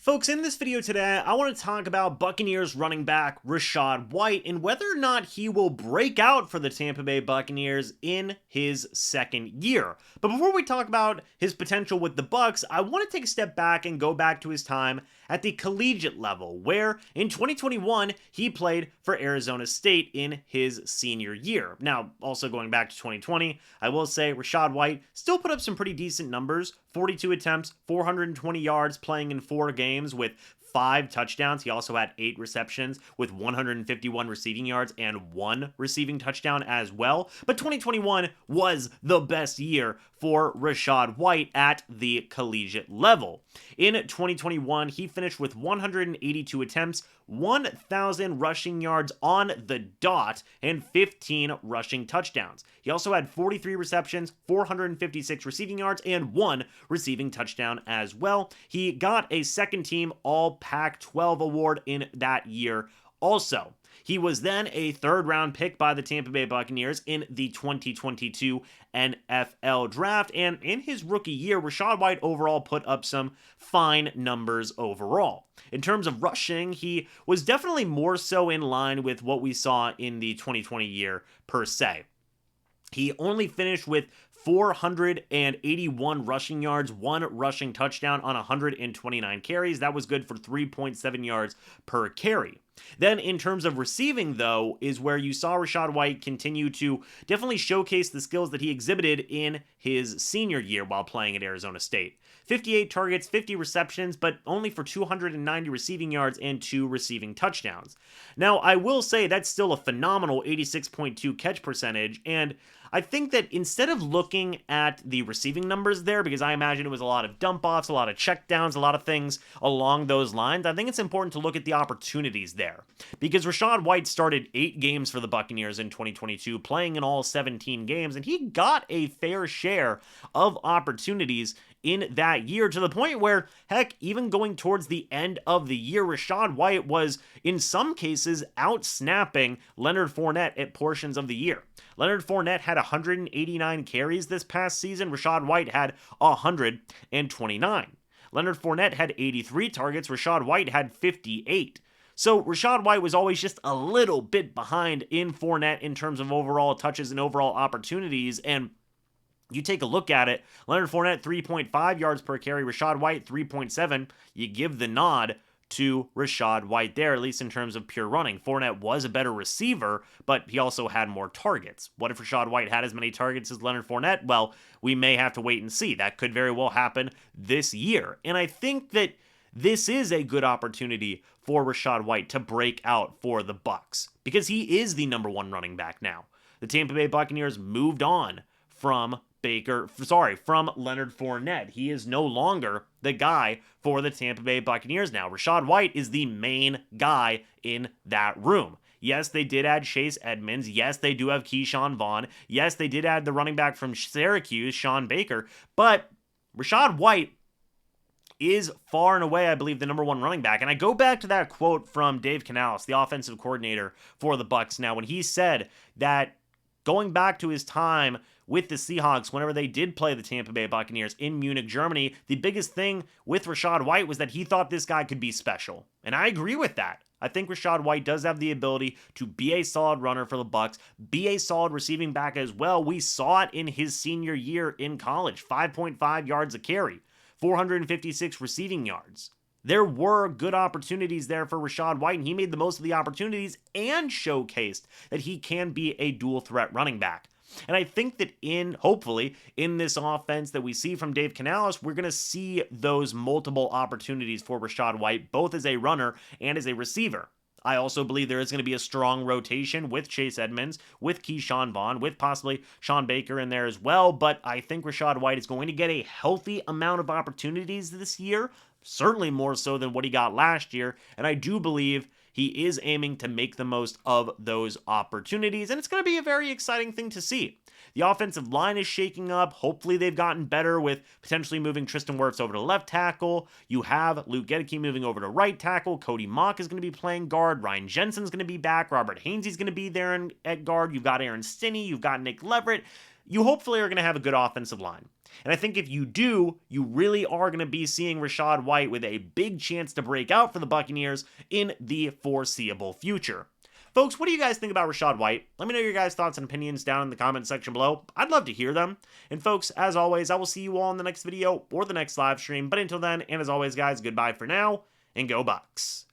Folks, in this video today, I want to talk about Buccaneers running back Rachaad White and whether or not he will break out for the Tampa Bay Buccaneers in his second year. But before we talk about his potential with the Bucs, I want to take a step back and go back to his time at the collegiate level, where in 2021, he played for Arizona State in his senior year. Now, also going back to 2020, I will say Rachaad White still put up some pretty decent numbers, 42 attempts, 420 yards, playing in 4 games with 5 touchdowns. He also had 8 receptions with 151 receiving yards and 1 receiving touchdown as well. But 2021 was the best year for Rachaad White at the collegiate level. In 2021, he finished with 182 attempts, 1,000 rushing yards on the dot, and 15 rushing touchdowns. He also had 43 receptions, 456 receiving yards, and 1 receiving touchdown as well. He got a second team All Pac-12 award in that year also. He was then a third-round pick by the Tampa Bay Buccaneers in the 2022 NFL Draft, and in his rookie year, Rachaad White overall put up some fine numbers overall. In terms of rushing, he was definitely more so in line with what we saw in the 2020 year per se. He only finished with 481 rushing yards, 1 rushing touchdown on 129 carries. That was good for 3.7 yards per carry. Then in terms of receiving, though, is where you saw Rachaad White continue to definitely showcase the skills that he exhibited in his senior year while playing at Arizona State. 58 targets, 50 receptions, but only for 290 receiving yards and 2 receiving touchdowns. Now, I will say that's still a phenomenal 86.2 catch percentage, and I think that instead of looking at the receiving numbers there, because I imagine it was a lot of dump-offs, a lot of checkdowns, a lot of things along those lines, I think it's important to look at the opportunities there. Because Rachaad White started 8 games for the Buccaneers in 2022, playing in all 17 games, and he got a fair share of opportunities in that year, to the point where, heck, even going towards the end of the year, Rachaad White was, in some cases, out-snapping Leonard Fournette at portions of the year. Leonard Fournette had 189 carries this past season. Rachaad White had 129. Leonard Fournette had 83 targets. Rachaad White had 58. So Rachaad White was always just a little bit behind in Fournette in terms of overall touches and overall opportunities, and you take a look at it, Leonard Fournette 3.5 yards per carry, Rachaad White 3.7. You give the nod to Rachaad White there, at least in terms of pure running. Fournette was a better receiver, but he also had more targets. What if Rachaad White had as many targets as Leonard Fournette? Well, we may have to wait and see. That could very well happen this year. And I think that this is a good opportunity for Rachaad White to break out for the Bucs, because he is the number 1 running back now. The Tampa Bay Buccaneers moved on from Leonard Fournette. He is no longer the guy for the Tampa Bay Buccaneers now. Rachaad White is the main guy in that room. Yes, they did add Chase Edmonds. Yes, they do have Keyshawn Vaughn. Yes, they did add the running back from Syracuse, Sean Baker. But Rachaad White is far and away, I believe, the number 1 running back. And I go back to that quote from Dave Canales, the offensive coordinator for the Bucs now, when he said that going back to his time with the Seahawks, whenever they did play the Tampa Bay Buccaneers in Munich, Germany, the biggest thing with Rachaad White was that he thought this guy could be special. And I agree with that. I think Rachaad White does have the ability to be a solid runner for the Bucs, be a solid receiving back as well. We saw it in his senior year in college, 5.5 yards a carry, 456 receiving yards. There were good opportunities there for Rachaad White, and he made the most of the opportunities and showcased that he can be a dual threat running back. And I think that hopefully, in this offense that we see from Dave Canales, we're going to see those multiple opportunities for Rachaad White, both as a runner and as a receiver. I also believe there is going to be a strong rotation with Chase Edmonds, with Keyshawn Vaughn, with possibly Sean Baker in there as well, but I think Rachaad White is going to get a healthy amount of opportunities this year, certainly more so than what he got last year, and I do believe he is aiming to make the most of those opportunities, and it's going to be a very exciting thing to see. The offensive line is shaking up. Hopefully they've gotten better with potentially moving Tristan Wirfs over to left tackle. You have Luke Gedeke moving over to right tackle. Cody Mock is going to be playing guard. Ryan Jensen's going to be back. Robert Hainsey's going to be there at guard. You've got Aaron Stinney. You've got Nick Leverett. You hopefully are going to have a good offensive line. And I think if you do, you really are going to be seeing Rachaad White with a big chance to break out for the Buccaneers in the foreseeable future. Folks, what do you guys think about Rachaad White? Let me know your guys' thoughts and opinions down in the comment section below. I'd love to hear them. And folks, as always, I will see you all in the next video or the next live stream. But until then, and as always, guys, goodbye for now, and go Bucs.